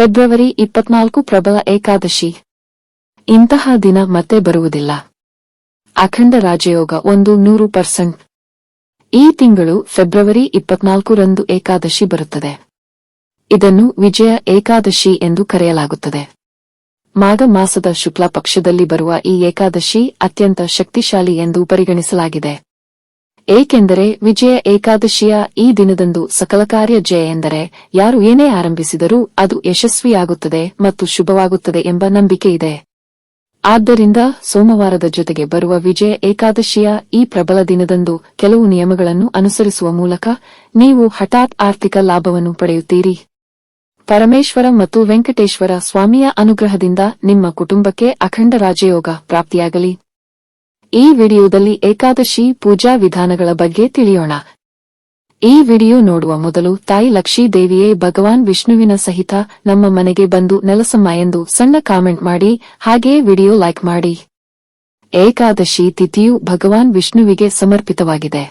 February 24 ಪ್ರಬಲ ಏಕಾದಶಿ. ಇಂತಹ ದಿನ ಮತ್ತೆ ಬರುವುದಿಲ್ಲ. ಅಖಂಡ ರಾಜಯೋಗ 100%. ಈ ತಿಂಗಳು ಫೆಬ್ರವರಿ 24ರಂದು ಏಕಾದಶಿ ಬರುತ್ತದೆ. ಇದನ್ನು ವಿಜಯ ಏಕಾದಶಿ ಎಂದು ಕರೆಯಲಾಗುತ್ತದೆ. ಮಾಘ ಮಾಸದ ಶುಕ್ಲ ಪಕ್ಷದಲ್ಲಿ ಬರುವ ಈ ಏಕಾದಶಿ ಅತ್ಯಂತ ಶಕ್ತಿಶಾಲಿ ಎಂದು ಪರಿಗಣಿಸಲಾಗಿದೆ. ಏಕೆಂದರೆ ವಿಜಯ ಏಕಾದಶಿಯ ಈ ದಿನದಂದು ಸಕಲ ಕಾರ್ಯ ಜಯ ಎಂದರೆ ಯಾರು ಏನೇ ಆರಂಭಿಸಿದರೂ ಅದು ಯಶಸ್ವಿಯಾಗುತ್ತದೆ ಮತ್ತು ಶುಭವಾಗುತ್ತದೆ ಎಂಬ ನಂಬಿಕೆ ಇದೆ. ಆದ್ದರಿಂದ ಸೋಮವಾರದ ಜೊತೆಗೆ ಬರುವ ವಿಜಯ ಏಕಾದಶಿಯ ಈ ಪ್ರಬಲ ದಿನದಂದು ಕೆಲವು ನಿಯಮಗಳನ್ನು ಅನುಸರಿಸುವ ಮೂಲಕ ನೀವು ಹಠಾತ್ ಆರ್ಥಿಕ ಲಾಭವನ್ನು ಪಡೆಯುತ್ತೀರಿ. ಪರಮೇಶ್ವರ ಮತ್ತು ವೆಂಕಟೇಶ್ವರ ಸ್ವಾಮಿಯ ಅನುಗ್ರಹದಿಂದ ನಿಮ್ಮ ಕುಟುಂಬಕ್ಕೆ ಅಖಂಡ ರಾಜಯೋಗ ಪ್ರಾಪ್ತಿಯಾಗಲಿ. ಈ ವಿಡಿಯೋದಲ್ಲಿ ಏಕಾದಶಿ ಪೂಜಾ ವಿಧಾನಗಳ ಬಗ್ಗೆ ತಿಳಿಯೋಣ. ಈ ವಿಡಿಯೋ ನೋಡುವ ಮೊದಲು ತಾಯಿ ಲಕ್ಷ್ಮೀ ದೇವಿಯೇ ಭಗವಾನ್ ವಿಷ್ಣುವಿನ ಸಹಿತ ನಮ್ಮ ಮನೆಗೆ ಬಂದು ನೆಲೆಸಮ್ಮ ಎಂದು ಸಣ್ಣ ಕಾಮೆಂಟ್ ಮಾಡಿ, ಹಾಗೆಯೇ ವಿಡಿಯೋ ಲೈಕ್ ಮಾಡಿ. ಏಕಾದಶಿ ತಿಥಿಯು ಭಗವಾನ್ ವಿಷ್ಣುವಿಗೆ ಸಮರ್ಪಿತವಾಗಿದೆ.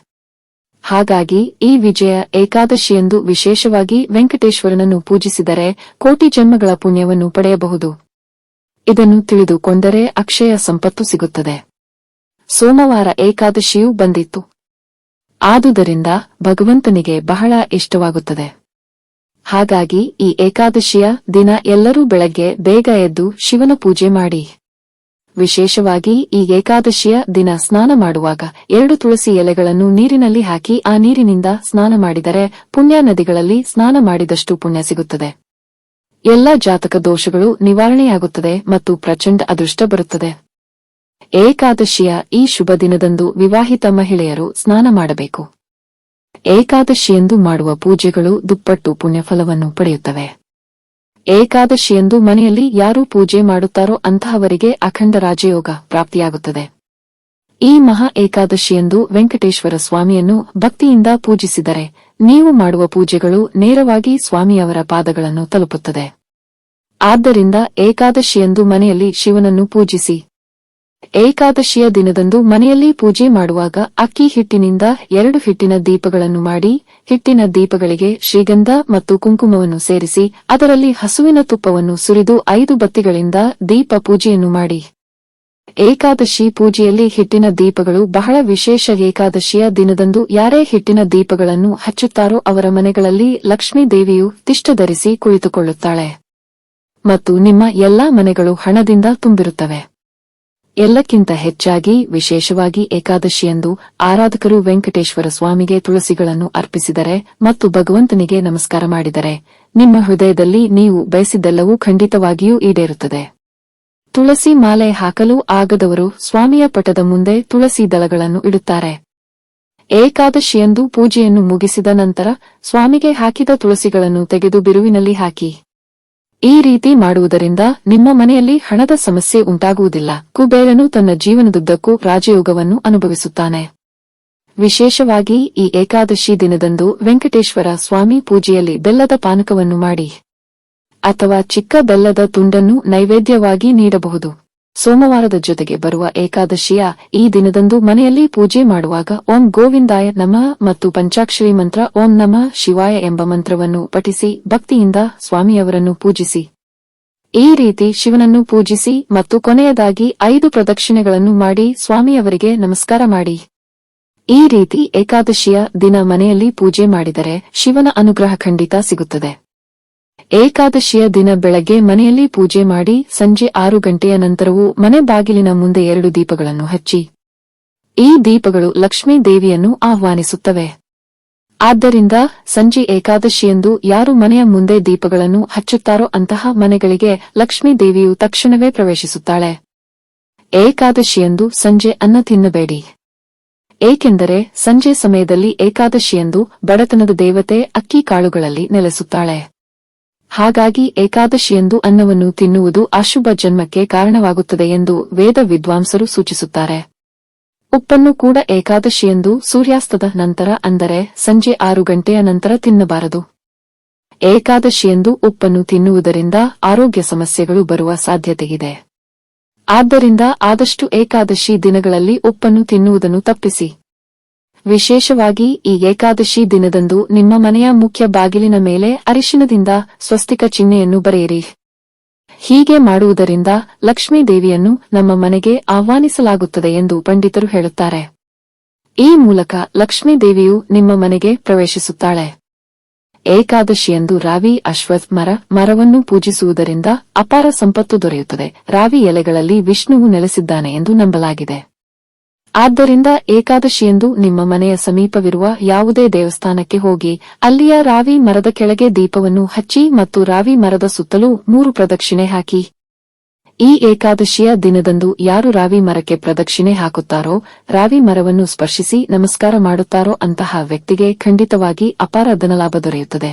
ಹಾಗಾಗಿ ಈ ವಿಜಯ ಏಕಾದಶಿಯಂದು ವಿಶೇಷವಾಗಿ ವೆಂಕಟೇಶ್ವರನನ್ನು ಪೂಜಿಸಿದರೆ ಕೋಟಿ ಜನ್ಮಗಳ ಪುಣ್ಯವನ್ನು ಪಡೆಯಬಹುದು. ಇದನ್ನು ತಿಳಿದುಕೊಂಡರೆ ಅಕ್ಷಯ ಸಂಪತ್ತು ಸಿಗುತ್ತದೆ. ಸೋಮವಾರ ಏಕಾದಶಿಯೂ ಬಂದಿತ್ತು. ಆದುದರಿಂದ ಭಗವಂತನಿಗೆ ಬಹಳ ಇಷ್ಟವಾಗುತ್ತದೆ. ಹಾಗಾಗಿ ಈ ಏಕಾದಶಿಯ ದಿನ ಎಲ್ಲರೂ ಬೆಳಗ್ಗೆ ಬೇಗ ಎದ್ದು ಶಿವನ ಪೂಜೆ ಮಾಡಿ. ವಿಶೇಷವಾಗಿ ಈ ಏಕಾದಶಿಯ ದಿನ ಸ್ನಾನ ಮಾಡುವಾಗ 2 ತುಳಸಿ ಎಲೆಗಳನ್ನು ನೀರಿನಲ್ಲಿ ಹಾಕಿ ಆ ನೀರಿನಿಂದ ಸ್ನಾನ ಮಾಡಿದರೆ ಪುಣ್ಯ ನದಿಗಳಲ್ಲಿ ಸ್ನಾನ ಮಾಡಿದಷ್ಟು ಪುಣ್ಯ ಸಿಗುತ್ತದೆ. ಎಲ್ಲ ಜಾತಕ ದೋಷಗಳು ನಿವಾರಣೆಯಾಗುತ್ತದೆ ಮತ್ತು ಪ್ರಚಂಡ ಅದೃಷ್ಟ ಬರುತ್ತದೆ. ಏಕಾದಶಿಯ ಈ ಶುಭ ದಿನದಂದು ವಿವಾಹಿತ ಮಹಿಳೆಯರು ಸ್ನಾನ ಮಾಡಬೇಕು. ಏಕಾದಶಿಯಂದು ಮಾಡುವ ಪೂಜೆಗಳು ದುಪ್ಪಟ್ಟು ಪುಣ್ಯಫಲವನ್ನು ಪಡೆಯುತ್ತವೆ. ಏಕಾದಶಿಯಂದು ಮನೆಯಲ್ಲಿ ಯಾರು ಪೂಜೆ ಮಾಡುತ್ತಾರೋ ಅಂತಹವರಿಗೆ ಅಖಂಡ ರಾಜಯೋಗ ಪ್ರಾಪ್ತಿಯಾಗುತ್ತದೆ. ಈ ಮಹಾ ಏಕಾದಶಿಯಂದು ವೆಂಕಟೇಶ್ವರ ಸ್ವಾಮಿಯನ್ನು ಭಕ್ತಿಯಿಂದ ಪೂಜಿಸಿದರೆ ನೀವು ಮಾಡುವ ಪೂಜೆಗಳು ನೇರವಾಗಿ ಸ್ವಾಮಿಯವರ ಪಾದಗಳನ್ನು ತಲುಪುತ್ತದೆ. ಆದ್ದರಿಂದ ಏಕಾದಶಿಯಂದು ಮನೆಯಲ್ಲಿ ಶಿವನನ್ನು ಪೂಜಿಸಿ. ಏಕಾದಶಿಯ ದಿನದಂದು ಮನೆಯಲ್ಲಿ ಪೂಜೆ ಮಾಡುವಾಗ ಅಕ್ಕಿ ಹಿಟ್ಟಿನಿಂದ 2 ಹಿಟ್ಟಿನ ದೀಪಗಳನ್ನು ಮಾಡಿ, ಹಿಟ್ಟಿನ ದೀಪಗಳಿಗೆ ಶ್ರೀಗಂಧ ಮತ್ತು ಕುಂಕುಮವನ್ನು ಸೇರಿಸಿ ಅದರಲ್ಲಿ ಹಸುವಿನ ತುಪ್ಪವನ್ನು ಸುರಿದು 5 ಬತ್ತಿಗಳಿಂದ ದೀಪ ಪೂಜೆಯನ್ನು ಮಾಡಿ. ಏಕಾದಶಿ ಪೂಜೆಯಲ್ಲಿ ಹಿಟ್ಟಿನ ದೀಪಗಳು ಬಹಳ ವಿಶೇಷ. ಏಕಾದಶಿಯ ದಿನದಂದು ಯಾರೇ ಹಿಟ್ಟಿನ ದೀಪಗಳನ್ನು ಹಚ್ಚುತ್ತಾರೋ ಅವರ ಮನೆಗಳಲ್ಲಿ ಲಕ್ಷ್ಮೀ ದೇವಿಯು ತಿಷ್ಟ ಧರಿಸಿ ಕುಳಿತುಕೊಳ್ಳುತ್ತಾಳೆ ಮತ್ತು ನಿಮ್ಮ ಎಲ್ಲಾ ಮನೆಗಳು ಹಣದಿಂದ ತುಂಬಿರುತ್ತವೆ. ಎಲ್ಲಕ್ಕಿಂತ ಹೆಚ್ಚಾಗಿ ವಿಶೇಷವಾಗಿ ಏಕಾದಶಿಯಂದು ಆರಾಧಕರು ವೆಂಕಟೇಶ್ವರ ಸ್ವಾಮಿಗೆ ತುಳಸಿಗಳನ್ನು ಅರ್ಪಿಸಿದರೆ ಮತ್ತು ಭಗವಂತನಿಗೆ ನಮಸ್ಕಾರ ಮಾಡಿದರೆ ನಿಮ್ಮ ಹೃದಯದಲ್ಲಿ ನೀವು ಬಯಸಿದ್ದೆಲ್ಲವೂ ಖಂಡಿತವಾಗಿಯೂ ಈಡೇರುತ್ತದೆ. ತುಳಸಿ ಮಾಲೆ ಹಾಕಲು ಆಗದವರು ಸ್ವಾಮಿಯ ಪಟದ ಮುಂದೆ ತುಳಸಿ ದಳಗಳನ್ನು ಇಡುತ್ತಾರೆ. ಏಕಾದಶಿಯಂದು ಪೂಜೆಯನ್ನು ಮುಗಿಸಿದ ನಂತರ ಸ್ವಾಮಿಗೆ ಹಾಕಿದ ತುಳಸಿಗಳನ್ನು ತೆಗೆದು ಬಿರುವಿನಲ್ಲಿ ಹಾಕಿ. ಈ ರೀತಿ ಮಾಡುವುದರಿಂದ ನಿಮ್ಮ ಮನೆಯಲ್ಲಿ ಹಣದ ಸಮಸ್ಯೆ ಉಂಟಾಗುವುದಿಲ್ಲ. ಕುಬೇರನು ತನ್ನ ಜೀವನದುದ್ದಕ್ಕೂ ರಾಜಯೋಗವನ್ನು ಅನುಭವಿಸುತ್ತಾನೆ. ವಿಶೇಷವಾಗಿ ಈ ಏಕಾದಶಿ ದಿನದಂದು ವೆಂಕಟೇಶ್ವರ ಸ್ವಾಮಿ ಪೂಜೆಯಲ್ಲಿ ಬೆಲ್ಲದ ಪಾನಕವನ್ನು ಮಾಡಿ ಅಥವಾ ಚಿಕ್ಕ ಬೆಲ್ಲದ ತುಂಡನ್ನು ನೈವೇದ್ಯವಾಗಿ ನೀಡಬಹುದು. ಸೋಮವಾರದ ಜೊತೆಗೆ ಬರುವ ಏಕಾದಶಿಯ ಈ ದಿನದಂದು ಮನೆಯಲ್ಲಿ ಪೂಜೆ ಮಾಡುವಾಗ ಓಂ ಗೋವಿಂದಾಯ ನಮಃ ಮತ್ತು ಪಂಚಾಕ್ಷರಿ ಮಂತ್ರ ಓಂ ನಮಃ ಶಿವಾಯ ಎಂಬ ಮಂತ್ರವನ್ನು ಪಠಿಸಿ ಭಕ್ತಿಯಿಂದ ಸ್ವಾಮಿಯವರನ್ನು ಪೂಜಿಸಿ. ಈ ರೀತಿ ಶಿವನನ್ನು ಪೂಜಿಸಿ ಮತ್ತು ಕೊನೆಯದಾಗಿ 5 ಪ್ರದಕ್ಷಿಣೆಗಳನ್ನು ಮಾಡಿ ಸ್ವಾಮಿಯವರಿಗೆ ನಮಸ್ಕಾರ ಮಾಡಿ. ಈ ರೀತಿ ಏಕಾದಶಿಯ ದಿನ ಮನೆಯಲ್ಲಿ ಪೂಜೆ ಮಾಡಿದರೆ ಶಿವನ ಅನುಗ್ರಹ ಖಂಡಿತ ಸಿಗುತ್ತದೆ. ಏಕಾದಶಿಯ ದಿನ ಬೆಳಗ್ಗೆ ಮನೆಯಲ್ಲಿ ಪೂಜೆ ಮಾಡಿ ಸಂಜೆ 6 ಗಂಟೆಯ ನಂತರವೂ ಮನೆ ಬಾಗಿಲಿನ ಮುಂದೆ 2 ದೀಪಗಳನ್ನು ಹಚ್ಚಿ. ಈ ದೀಪಗಳು ಲಕ್ಷ್ಮೀ ದೇವಿಯನ್ನು ಆಹ್ವಾನಿಸುತ್ತವೆ. ಆದ್ದರಿಂದ ಸಂಜೆ ಏಕಾದಶಿಯಂದು ಯಾರು ಮನೆಯ ಮುಂದೆ ದೀಪಗಳನ್ನು ಹಚ್ಚುತ್ತಾರೋ ಅಂತಹ ಮನೆಗಳಿಗೆ ಲಕ್ಷ್ಮೀ ದೇವಿಯು ತಕ್ಷಣವೇ ಪ್ರವೇಶಿಸುತ್ತಾಳೆ. ಏಕಾದಶಿಯಂದು ಸಂಜೆ ಅನ್ನ ತಿನ್ನಬೇಡಿ. ಏಕೆಂದರೆ ಸಂಜೆ ಸಮಯದಲ್ಲಿ ಏಕಾದಶಿಯಂದು ಬಡತನದ ದೇವತೆ ಅಕ್ಕಿ ಕಾಳುಗಳಲ್ಲಿ ನೆಲೆಸುತ್ತಾಳೆ. ಹಾಗಾಗಿ ಏಕಾದಶಿಯಂದು ಅನ್ನವನ್ನು ತಿನ್ನುವುದು ಅಶುಭ ಜನ್ಮಕ್ಕೆ ಕಾರಣವಾಗುತ್ತದೆ ಎಂದು ವೇದ ವಿದ್ವಾಂಸರು ಸೂಚಿಸುತ್ತಾರೆ. ಉಪ್ಪನ್ನು ಕೂಡ ಏಕಾದಶಿಯಂದು ಸೂರ್ಯಾಸ್ತದ ನಂತರ ಅಂದರೆ ಸಂಜೆ 6 ಗಂಟೆಯ ನಂತರ ತಿನ್ನಬಾರದು. ಏಕಾದಶಿಯಂದು ಉಪ್ಪನ್ನು ತಿನ್ನುವುದರಿಂದ ಆರೋಗ್ಯ ಸಮಸ್ಯೆಗಳು ಬರುವ ಸಾಧ್ಯತೆಯಿದೆ. ಆದ್ದರಿಂದ ಆದಷ್ಟು ಏಕಾದಶಿ ದಿನಗಳಲ್ಲಿ ಉಪ್ಪನ್ನು ತಿನ್ನುವುದನ್ನು ತಪ್ಪಿಸಿ. ವಿಶೇಷವಾಗಿ ಈ ಏಕಾದಶಿ ದಿನದಂದು ನಿಮ್ಮ ಮನೆಯ ಮುಖ್ಯ ಬಾಗಿಲಿನ ಮೇಲೆ ಅರಿಶಿನದಿಂದ ಸ್ವಸ್ತಿಕ ಚಿಹ್ನೆಯನ್ನು ಬರೆಯಿರಿ. ಹೀಗೆ ಮಾಡುವುದರಿಂದ ಲಕ್ಷ್ಮೀ ದೇವಿಯನ್ನು ನಮ್ಮ ಮನೆಗೆ ಆಹ್ವಾನಿಸಲಾಗುತ್ತದೆ ಎಂದು ಪಂಡಿತರು ಹೇಳುತ್ತಾರೆ. ಈ ಮೂಲಕ ಲಕ್ಷ್ಮೀ ದೇವಿಯು ನಿಮ್ಮ ಮನೆಗೆ ಪ್ರವೇಶಿಸುತ್ತಾಳೆ. ಏಕಾದಶಿಯಂದು ರಾವಿ ಅಶ್ವತ್ಥ ಮರವನ್ನು ಪೂಜಿಸುವುದರಿಂದ ಅಪಾರ ಸಂಪತ್ತು ದೊರೆಯುತ್ತದೆ. ರಾವಿ ಎಲೆಗಳಲ್ಲಿ ವಿಷ್ಣುವು ನೆಲೆಸಿದ್ದಾನೆ ಎಂದು ನಂಬಲಾಗಿದೆ. ಆದ್ದರಿಂದ ಏಕಾದಶಿಯಂದು ನಿಮ್ಮ ಮನೆಯ ಸಮೀಪವಿರುವ ಯಾವುದೇ ದೇವಸ್ಥಾನಕ್ಕೆ ಹೋಗಿ ಅಲ್ಲಿಯ ರಾವಿ ಮರದ ಕೆಳಗೆ ದೀಪವನ್ನು ಹಚ್ಚಿ ಮತ್ತು ರಾವಿ ಮರದ ಸುತ್ತಲೂ 3 ಪ್ರದಕ್ಷಿಣೆ ಹಾಕಿ. ಈ ಏಕಾದಶಿಯ ದಿನದಂದು ಯಾರು ರಾವಿ ಮರಕ್ಕೆ ಪ್ರದಕ್ಷಿಣೆ ಹಾಕುತ್ತಾರೋ, ರಾವಿ ಮರವನ್ನು ಸ್ಪರ್ಶಿಸಿ ನಮಸ್ಕಾರ ಮಾಡುತ್ತಾರೋ ಅಂತಹ ವ್ಯಕ್ತಿಗೆ ಖಂಡಿತವಾಗಿ ಅಪಾರ ಧನಲಾಭ ದೊರೆಯುತ್ತದೆ.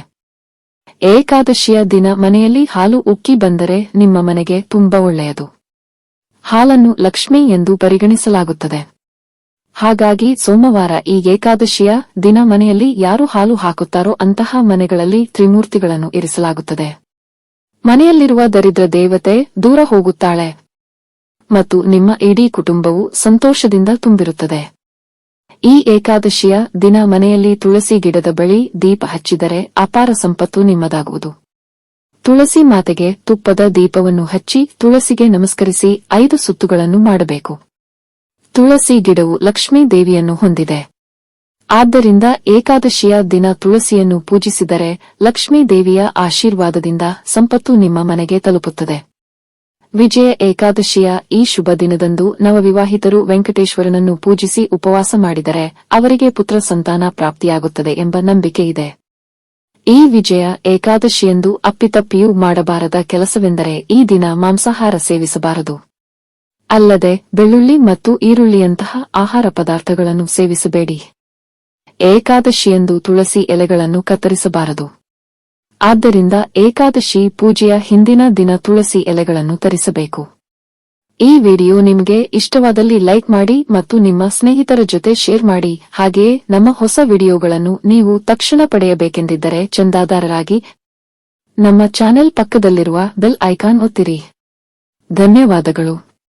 ಏಕಾದಶಿಯ ದಿನ ಮನೆಯಲ್ಲಿ ಹಾಲು ಉಕ್ಕಿ ಬಂದರೆ ನಿಮ್ಮ ಮನೆಗೆ ತುಂಬಾ ಒಳ್ಳೆಯದು. ಹಾಲನ್ನು ಲಕ್ಷ್ಮಿ ಎಂದು ಪರಿಗಣಿಸಲಾಗುತ್ತದೆ. ಹಾಗಾಗಿ ಸೋಮವಾರ ಈ ಏಕಾದಶಿಯ ದಿನ ಮನೆಯಲ್ಲಿ ಯಾರು ಹಾಲು ಹಾಕುತ್ತಾರೋ ಅಂತಹ ಮನೆಗಳಲ್ಲಿ ತ್ರಿಮೂರ್ತಿಗಳನ್ನು ಇರಿಸಲಾಗುತ್ತದೆ. ಮನೆಯಲ್ಲಿರುವ ದರಿದ್ರ ದೇವತೆ ದೂರ ಹೋಗುತ್ತಾಳೆ ಮತ್ತು ನಿಮ್ಮ ಇಡೀ ಕುಟುಂಬವು ಸಂತೋಷದಿಂದ ತುಂಬಿರುತ್ತದೆ. ಈ ಏಕಾದಶಿಯ ದಿನ ಮನೆಯಲ್ಲಿ ತುಳಸಿ ಗಿಡದ ಬಳಿ ದೀಪ ಹಚ್ಚಿದರೆ ಅಪಾರ ಸಂಪತ್ತು ನಿಮ್ಮದಾಗುವುದು. ತುಳಸಿ ಮಾತೆಗೆ ತುಪ್ಪದ ದೀಪವನ್ನು ಹಚ್ಚಿ ತುಳಸಿಗೆ ನಮಸ್ಕರಿಸಿ 5 ಸುತ್ತುಗಳನ್ನು ಮಾಡಬೇಕು. ತುಳಸಿ ಗಿಡವು ಲಕ್ಷ್ಮೀ ದೇವಿಯನ್ನು ಹೊಂದಿದೆ. ಆದ್ದರಿಂದ ಏಕಾದಶಿಯ ದಿನ ತುಳಸಿಯನ್ನು ಪೂಜಿಸಿದರೆ ಲಕ್ಷ್ಮೀ ದೇವಿಯ ಆಶೀರ್ವಾದದಿಂದ ಸಂಪತ್ತು ನಿಮ್ಮ ಮನೆಗೆ ತಲುಪುತ್ತದೆ. ವಿಜಯ ಏಕಾದಶಿಯ ಈ ಶುಭ ದಿನದಂದು ನವವಿವಾಹಿತರು ವೆಂಕಟೇಶ್ವರನನ್ನು ಪೂಜಿಸಿ ಉಪವಾಸ ಮಾಡಿದರೆ ಅವರಿಗೆ ಪುತ್ರ ಸಂತಾನ ಪ್ರಾಪ್ತಿಯಾಗುತ್ತದೆ ಎಂಬ ನಂಬಿಕೆ ಇದೆ. ಈ ವಿಜಯ ಏಕಾದಶಿಯಂದು ಅಪ್ಪಿತಪ್ಪಿಯೂ ಮಾಡಬಾರದ ಕೆಲಸವೆಂದರೆ ಈ ದಿನ ಮಾಂಸಾಹಾರ ಸೇವಿಸಬಾರದು. ಅಲ್ಲದೆ ಬೆಳ್ಳುಳ್ಳಿ ಮತ್ತು ಈರುಳ್ಳಿಯಂತಹ ಆಹಾರ ಪದಾರ್ಥಗಳನ್ನು ಸೇವಿಸಬೇಡಿ. ಏಕಾದಶಿಯಂದು ತುಳಸಿ ಎಲೆಗಳನ್ನು ಕತ್ತರಿಸಬಾರದು. ಆದ್ದರಿಂದ ಏಕಾದಶಿ ಪೂಜೆಯ ಹಿಂದಿನ ದಿನ ತುಳಸಿ ಎಲೆಗಳನ್ನು ತರಿಸಬೇಕು. ಈ ವಿಡಿಯೋ ನಿಮಗೆ ಇಷ್ಟವಾದಲ್ಲಿ ಲೈಕ್ ಮಾಡಿ ಮತ್ತು ನಿಮ್ಮ ಸ್ನೇಹಿತರ ಜೊತೆ ಶೇರ್ ಮಾಡಿ. ಹಾಗೆಯೇ ನಮ್ಮ ಹೊಸ ವಿಡಿಯೋಗಳನ್ನು ನೀವು ತಕ್ಷಣ ಪಡೆಯಬೇಕೆಂದಿದ್ದರೆ ಚಂದಾದಾರರಾಗಿ ನಮ್ಮ ಚಾನೆಲ್ ಪಕ್ಕದಲ್ಲಿರುವ ಬೆಲ್ ಐಕಾನ್ ಒತ್ತಿರಿ. ಧನ್ಯವಾದಗಳು.